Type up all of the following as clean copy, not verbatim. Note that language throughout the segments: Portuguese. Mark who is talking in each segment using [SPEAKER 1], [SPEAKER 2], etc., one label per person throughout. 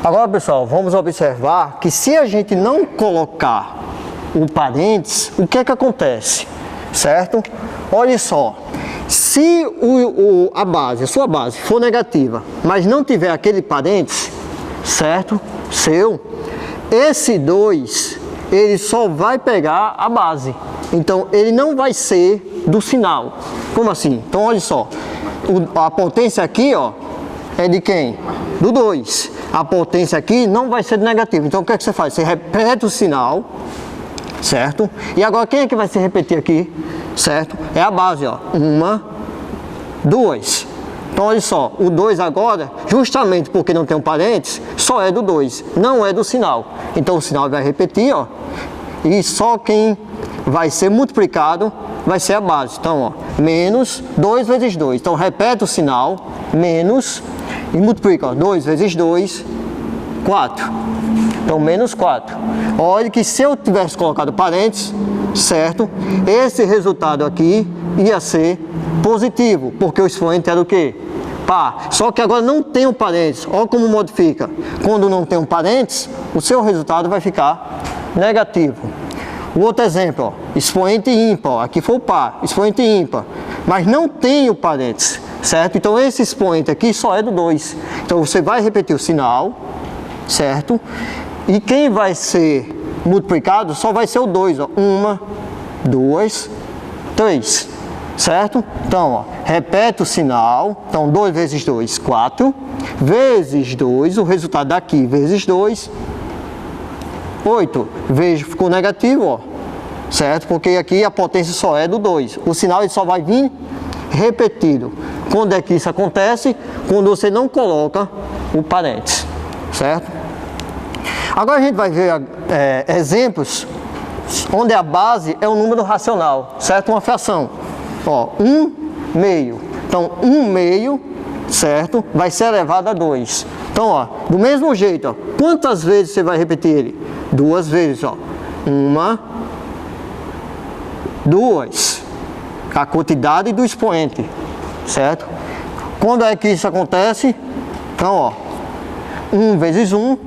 [SPEAKER 1] Agora, pessoal, vamos observar que se a gente não colocar o parênteses, o que é que acontece? Certo? Olha só, se a sua base for negativa, mas não tiver aquele parênteses, certo? Esse 2, ele só vai pegar a base. Então, ele não vai ser do sinal. Como assim? Então, olha só, a potência aqui, ó, é de quem? Do 2. A potência aqui não vai ser negativa. Então, o que é que você faz? Você repete o sinal, certo? E agora, quem é que vai se repetir aqui? Certo? É a base, ó. 1, 2. Então, olha só, o 2 agora, justamente porque não tem um parênteses, só é do 2, não é do sinal. Então, o sinal vai repetir, ó. E só quem vai ser multiplicado vai ser a base. Então, ó, menos 2 vezes 2. Então, repete o sinal, menos... E multiplica, ó, 2 vezes 2, 4. Então, menos 4. Olha que se eu tivesse colocado parênteses, certo? Esse resultado aqui ia ser positivo, porque o expoente era o quê? Par. Só que agora não tem um parênteses. Olha como modifica. Quando não tem um parênteses, o seu resultado vai ficar negativo. O outro exemplo, ó, expoente ímpar. Ó, aqui foi o par, expoente ímpar. Mas não tem o parênteses. Certo? Então, esse expoente aqui só é do 2. Então, você vai repetir o sinal, certo? E quem vai ser multiplicado só vai ser o 2. 1, 2, 3. Certo? Então, ó, repete o sinal. Então, 2 vezes 2, 4. Vezes 2, o resultado daqui, vezes 2, 8. Veja, ficou negativo, ó. Certo? Porque aqui a potência só é do 2. O sinal ele só vai vir repetido. Quando é que isso acontece? Quando você não coloca o parênteses, certo? Agora a gente vai ver exemplos onde a base é um número racional, certo? Uma fração. Ó, 1/2. Então, 1/2, certo? Vai ser elevado a 2. Então, ó, do mesmo jeito, ó, quantas vezes você vai repetir ele? 2 vezes, ó. 1, 2. A quantidade do expoente, certo? Quando é que isso acontece? Então, ó, 1 vezes 1,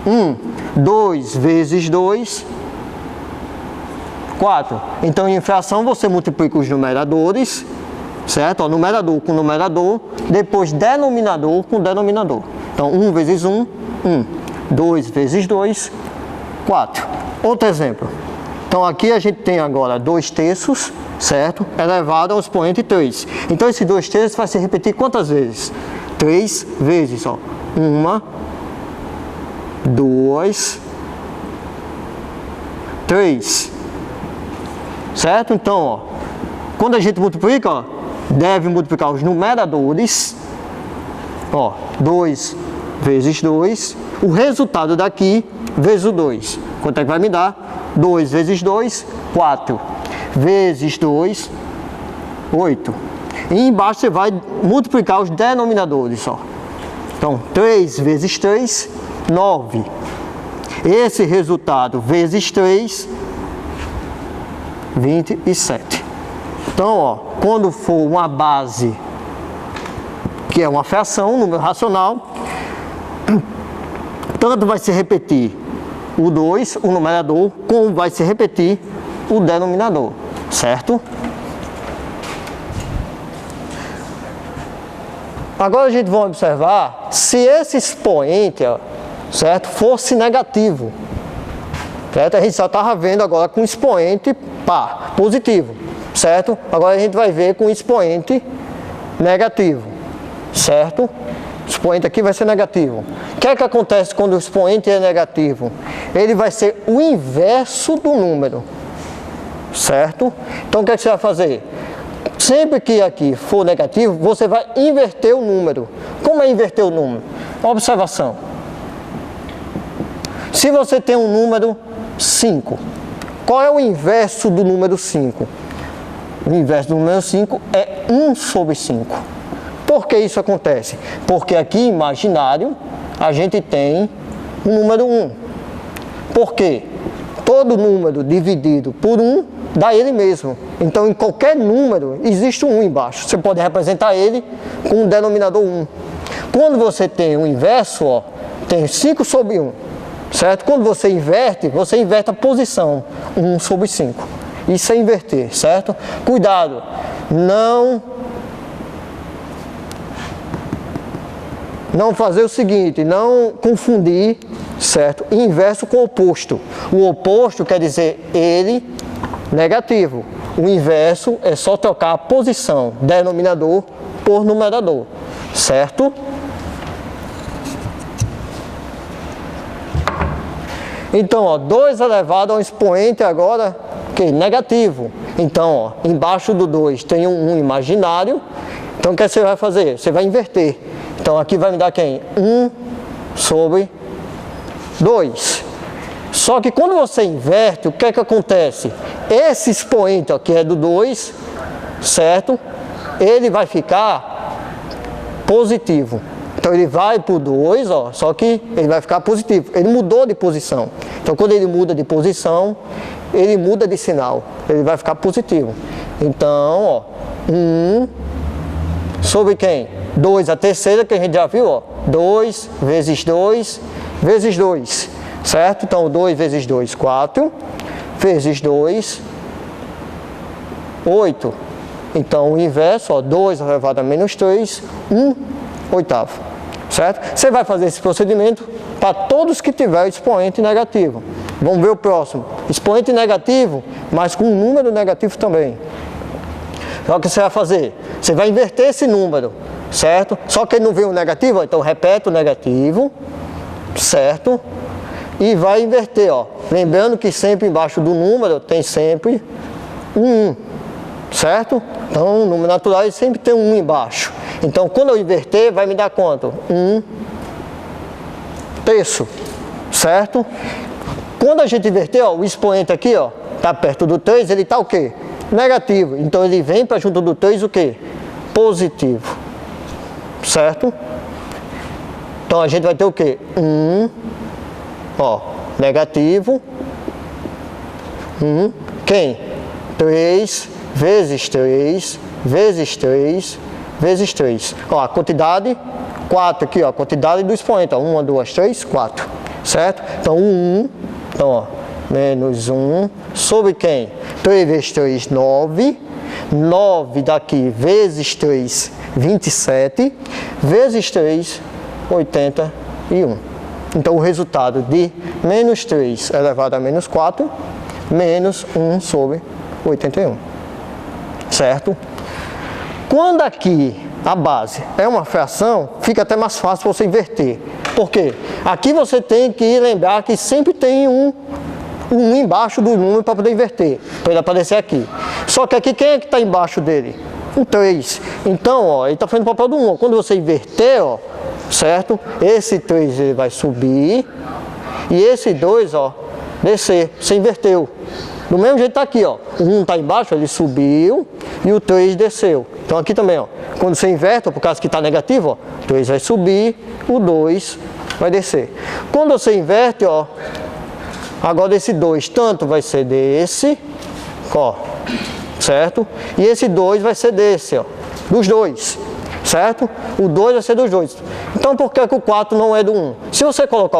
[SPEAKER 1] 1, 2 vezes 2, 4. Então, em fração, você multiplica os numeradores, certo? Ó, numerador com numerador, depois denominador com denominador. Então, 1 vezes 1, 1, 2 vezes 2, 4. Outro exemplo. Então, aqui a gente tem agora 2/3, certo? Elevado ao expoente 3. Então, esse 2/3 vai se repetir quantas vezes? 3 vezes, ó. 1, 2, 3. Certo? Então, ó, quando a gente multiplica, ó, deve multiplicar os numeradores. Ó, 2 vezes 2. O resultado daqui vezes o 2. Quanto é que vai me dar? 2 vezes 2, 4. Vezes 2, 8. E embaixo você vai multiplicar os denominadores, ó. Então, 3 vezes 3, 9. Esse resultado vezes 3, 27. Então, ó, quando for uma base, que é uma fração, um número racional, tanto vai se repetir o 2, o numerador, como vai se repetir o denominador, certo? Agora a gente vai observar se esse expoente, ó, certo, fosse negativo, certo? A gente só estava vendo agora com expoente par, positivo, certo? Agora a gente vai ver com expoente negativo, certo? O expoente aqui vai ser negativo. O que é que acontece quando o expoente é negativo? Ele vai ser o inverso do número, certo? Então, o que é que você vai fazer? Sempre que aqui for negativo, você vai inverter o número. Como é inverter o número? Observação. Se você tem um número 5, qual é o inverso do número 5? O inverso do número 5 é 1 sobre 5. Por que isso acontece? Porque aqui, imaginário, a gente tem o número 1. Por quê? Todo número dividido por 1 dá ele mesmo. Então, em qualquer número, existe um 1 embaixo. Você pode representar ele com o denominador 1. Quando você tem o inverso, ó, tem 5 sobre 1, certo? Quando você inverte a posição, 1 sobre 5. Isso é inverter, certo? Cuidado, não fazer o seguinte, não confundir, certo? Inverso com oposto. O oposto quer dizer ele negativo. O inverso é só trocar a posição, denominador por numerador, certo? Então, ó, 2 elevado ao expoente agora, que negativo. Então, ó, embaixo do 2 tem um 1 imaginário. Então, o que você vai fazer? Você vai inverter. Então, aqui vai me dar quem? 1 sobre 2. Só que quando você inverte, o que é que acontece? Esse expoente, ó, que é do 2, certo? Ele vai ficar positivo. Então, ele vai para o 2, ó, só que ele vai ficar positivo. Ele mudou de posição. Então, quando ele muda de posição, ele muda de sinal. Ele vai ficar positivo. Então, ó, 1 sobre quem? 2, a terceira que a gente já viu, ó. 2 vezes 2 vezes 2. Certo? Então, 2 vezes 2, 4. Vezes 2, 8. Então, o inverso, ó, 2 elevado a menos 3, 1 oitavo. Certo? Você vai fazer esse procedimento para todos que tiverem expoente negativo. Vamos ver o próximo. Expoente negativo, mas com um número negativo também. Então, o que você vai fazer? Você vai inverter esse número, certo? Só que ele não veio o negativo, então repete o negativo, certo? E vai inverter, ó. Lembrando que sempre embaixo do número tem sempre um 1, certo? Então, o número natural ele sempre tem um 1 embaixo. Então, quando eu inverter, vai me dar quanto? 1 terço, certo? Quando a gente inverter, ó, o expoente aqui, ó, tá perto do 3, ele tá o quê? Negativo. Então, ele vem para junto do 3 o quê? Positivo, certo? Então, a gente vai ter o quê? 1, ó, negativo, 1, quem? 3 vezes 3 vezes 3 vezes 3. Ó, a quantidade 4 aqui, ó, a quantidade do expoente, ó, 1, 2, 3, 4, certo? Então, 1, então, ó, menos 1 sobre quem? 3 vezes 3, 9. 9 daqui vezes 3, 27. Vezes 3, 81. Então, o resultado de menos 3 elevado a menos 4, menos 1 sobre 81. Certo? Quando aqui a base é uma fração, fica até mais fácil você inverter. Por quê? Aqui você tem que lembrar que sempre tem um embaixo do número para poder inverter, para ele aparecer aqui. Só que aqui quem é que está embaixo dele? O 3. Então, ó, ele está fazendo o papel do 1. Quando você inverter, ó, certo? Esse 3 ele vai subir e esse 2, ó, descer. Você inverteu. Do mesmo jeito está aqui, ó. O 1 está embaixo, ele subiu e o 3 desceu. Então aqui também, ó. Quando você inverte, ó, por causa que está negativo, ó, o 3 vai subir, o 2 vai descer. Quando você inverte, ó, agora esse 2 tanto vai ser desse, ó, certo? E esse 2 vai ser desse, ó, dos dois, certo? O 2 vai ser dos dois. Então por que que o 4 não é do 1? Se você colocar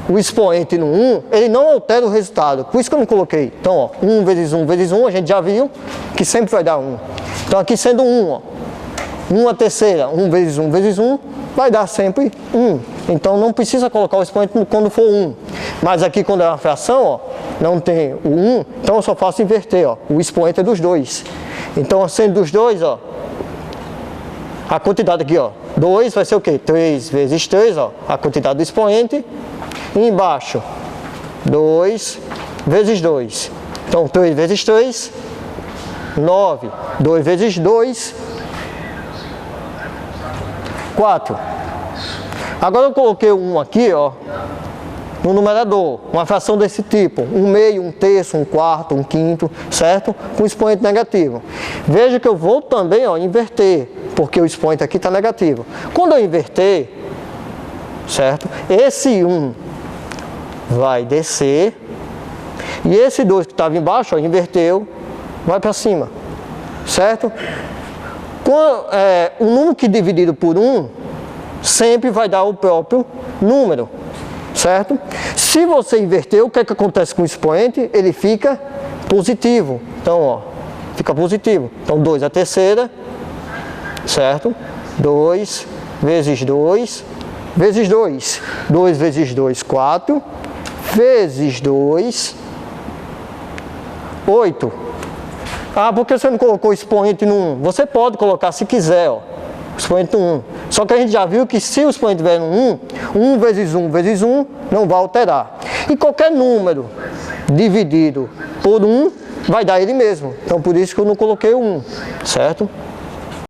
[SPEAKER 1] o expoente no 1, ele não altera o resultado. Por isso que eu não coloquei. Então, ó, 1 vezes 1 vezes 1, a gente já viu que sempre vai dar 1. Então, aqui sendo 1, ó, 1 a terceira, 1 vezes 1 vezes 1, vai dar sempre 1. Então, não precisa colocar o expoente quando for 1. Mas aqui, quando é uma fração, ó, não tem o 1, então eu só faço inverter, ó. O expoente é dos dois. Então, sendo dos dois, ó, a quantidade aqui, ó, 2 vai ser o quê? 3 vezes 3, ó, a quantidade do expoente. E embaixo, 2 vezes 2. Então, 3 vezes 3, 9. 2 vezes 2, 4. Agora eu coloquei um aqui, ó, no numerador, uma fração desse tipo, 1/2, 1/3, 1/4, 1/5, certo? Com expoente negativo. Veja que eu vou também, ó, inverter, porque o expoente aqui está negativo. Quando eu inverter, certo? Esse 1 vai descer E esse 2 que estava embaixo, ó, inverteu, vai para cima, certo? O número que dividido por 1 sempre vai dar o próprio número, certo? Se você inverter, o que é que acontece com o expoente? Ele fica positivo. Então, ó, fica positivo. Então, 2 a terceira, certo? 2 vezes 2 vezes 2. 2 vezes 2, 4. Vezes 2, 8. Ah, por que você não colocou o expoente no 1? Você pode colocar se quiser, ó, o expoente no 1. Só que a gente já viu que se o expoente estiver no 1, 1 vezes 1 vezes 1 não vai alterar. E qualquer número dividido por 1 vai dar ele mesmo. Então, por isso que eu não coloquei o 1, certo?